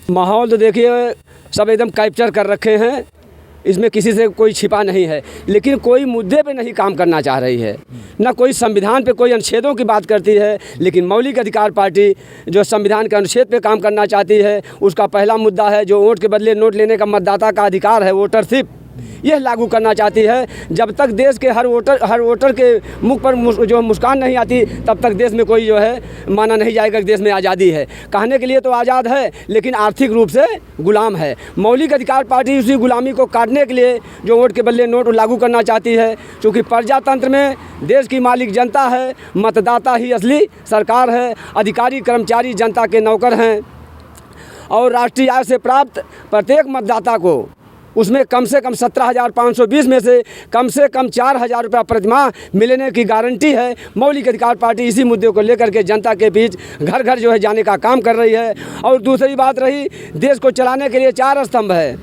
माहौल तो देखिए सब एकदम कैप्चर कर रखे हैं, इसमें किसी से कोई छिपा नहीं है, लेकिन कोई मुद्दे पे नहीं काम करना चाह रही है, ना कोई संविधान पे कोई अनुच्छेदों की बात करती है। लेकिन मौलिक अधिकार पार्टी जो संविधान के अनुच्छेद पे काम करना चाहती है, उसका पहला मुद्दा है जो वोट के बदले नोट लेने का मतदाता का अधिकार है, वोटरशिप, यह लागू करना चाहती है। जब तक देश के हर वोटर के मुख पर जो मुस्कान नहीं आती, तब तक देश में कोई जो है माना नहीं जाएगा कि देश में आज़ादी है। कहने के लिए तो आज़ाद है, लेकिन आर्थिक रूप से गुलाम है। मौलिक अधिकार पार्टी उसी गुलामी को काटने के लिए जो वोट के बदले नोट लागू करना चाहती है। चूँकि प्रजातंत्र में देश की मालिक जनता है, मतदाता ही असली सरकार है, अधिकारी कर्मचारी जनता के नौकर हैं, और राष्ट्रीय आय से प्राप्त प्रत्येक मतदाता को उसमें कम से कम 17,520 में से कम 4,000 रुपये प्रतिमाह मिलने की गारंटी है। मौलिक अधिकार पार्टी इसी मुद्दे को लेकर के जनता के बीच घर घर जो है जाने का काम कर रही है। और दूसरी बात रही, देश को चलाने के लिए 4 स्तंभ है,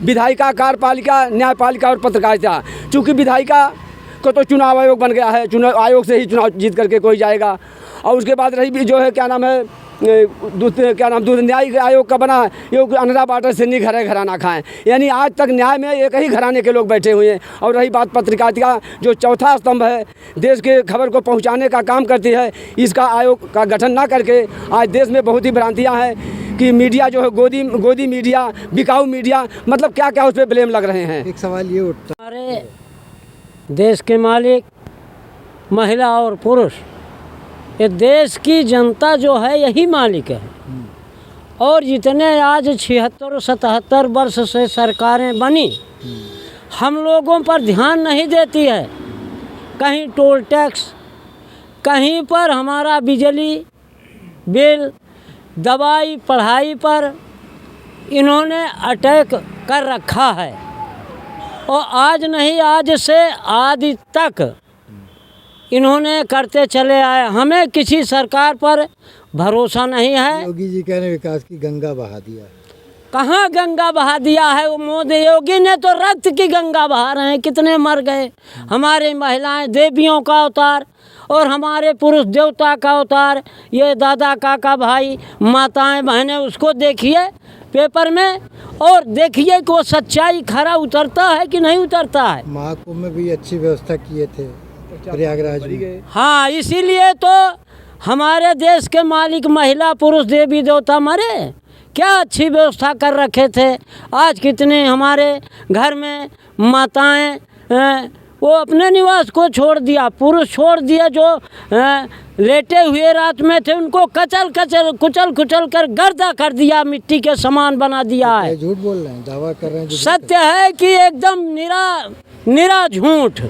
विधायिका, कार्यपालिका, न्यायपालिका और पत्रकारिता। चूँकि विधायिका को तो चुनाव आयोग बन गया है, चुनाव आयोग से ही चुनाव जीत करके कोई जाएगा। और उसके बाद रही भी जो है दूसरे न्याय आयोग का बना, ये अनरा बाटर से नहीं घरे घराना खाएं, यानी आज तक न्याय में एक ही घराने के लोग बैठे हुए हैं। और रही बात पत्रकारिता, जो चौथा स्तंभ है, देश के खबर को पहुंचाने का काम करती है, इसका आयोग का गठन ना करके आज देश में बहुत ही भ्रांतियां हैं कि मीडिया जो है गोदी मीडिया, बिकाऊ मीडिया, मतलब क्या क्या उस पर ब्लेम लग रहे हैं। एक सवाल ये उठता, हमारे देश के मालिक महिला और पुरुष, ये देश की जनता जो है यही मालिक है। और जितने आज 76-77 वर्ष से सरकारें बनी, हम लोगों पर ध्यान नहीं देती है। कहीं टोल टैक्स, कहीं पर हमारा बिजली बिल, दवाई, पढ़ाई पर इन्होंने अटैक कर रखा है। और आज नहीं, आज से आदि तक इन्होंने करते चले आए। हमें किसी सरकार पर भरोसा नहीं है। योगी जी कह रहे हैं विकास की गंगा बहा दिया। कहाँ गंगा बहा दिया है? वो मोदी योगी ने तो रक्त की गंगा बहा रहे हैं। कितने मर गए हमारी महिलाएं, देवियों का अवतार, और हमारे पुरुष देवता का अवतार। ये दादा, काका, भाई, माताएं, बहनें, उसको देखिए पेपर में, और देखिए कि वो सच्चाई खरा उतरता है कि नहीं उतरता है। महाकुंभ में भी अच्छी व्यवस्था किए थे प्रयागराज में। हाँ, इसीलिए तो हमारे देश के मालिक महिला पुरुष देवी देवता मरे। क्या अच्छी व्यवस्था कर रखे थे। आज कितने हमारे घर में माताएं वो अपने निवास को छोड़ दिया, पुरुष छोड़ दिया, जो लेटे हुए रात में थे उनको कुचल कर गर्दा कर दिया, मिट्टी के समान बना दिया है। झूठ बोल रहे हैं, दावा कर रहे हैं। सत्य है कि एकदम निरा झूठ।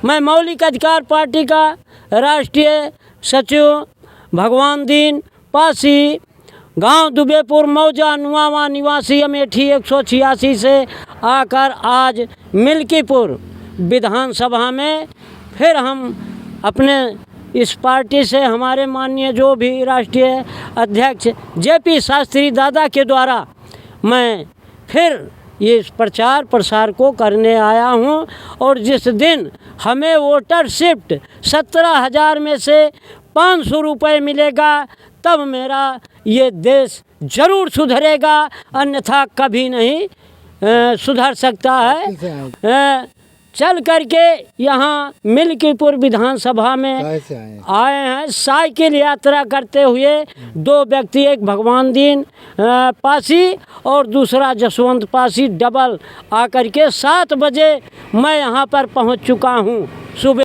मैं मौलिक अधिकार पार्टी का राष्ट्रीय सचिव भगवान दीन पासी, गांव दुबेपुर, मौजा, नुआवा निवासी, अमेठी 186 से आकर आज मिल्कीपुर विधानसभा में फिर हम अपने इस पार्टी से हमारे माननीय जो भी राष्ट्रीय अध्यक्ष JP शास्त्री दादा के द्वारा मैं फिर ये प्रचार प्रसार को करने आया हूँ। और जिस दिन हमें वोटरशिप 17,000 में से 500 रुपये मिलेगा, तब मेरा ये देश जरूर सुधरेगा, अन्यथा कभी नहीं सुधर सकता है। चल करके यहाँ मिल्कीपुर विधानसभा में आए हैं, साइकिल यात्रा करते हुए 2 व्यक्ति, एक भगवान दीन पासी और दूसरा जसवंत पासी, डबल आकर के 7 बजे मैं यहाँ पर पहुँच चुका हूँ सुबह।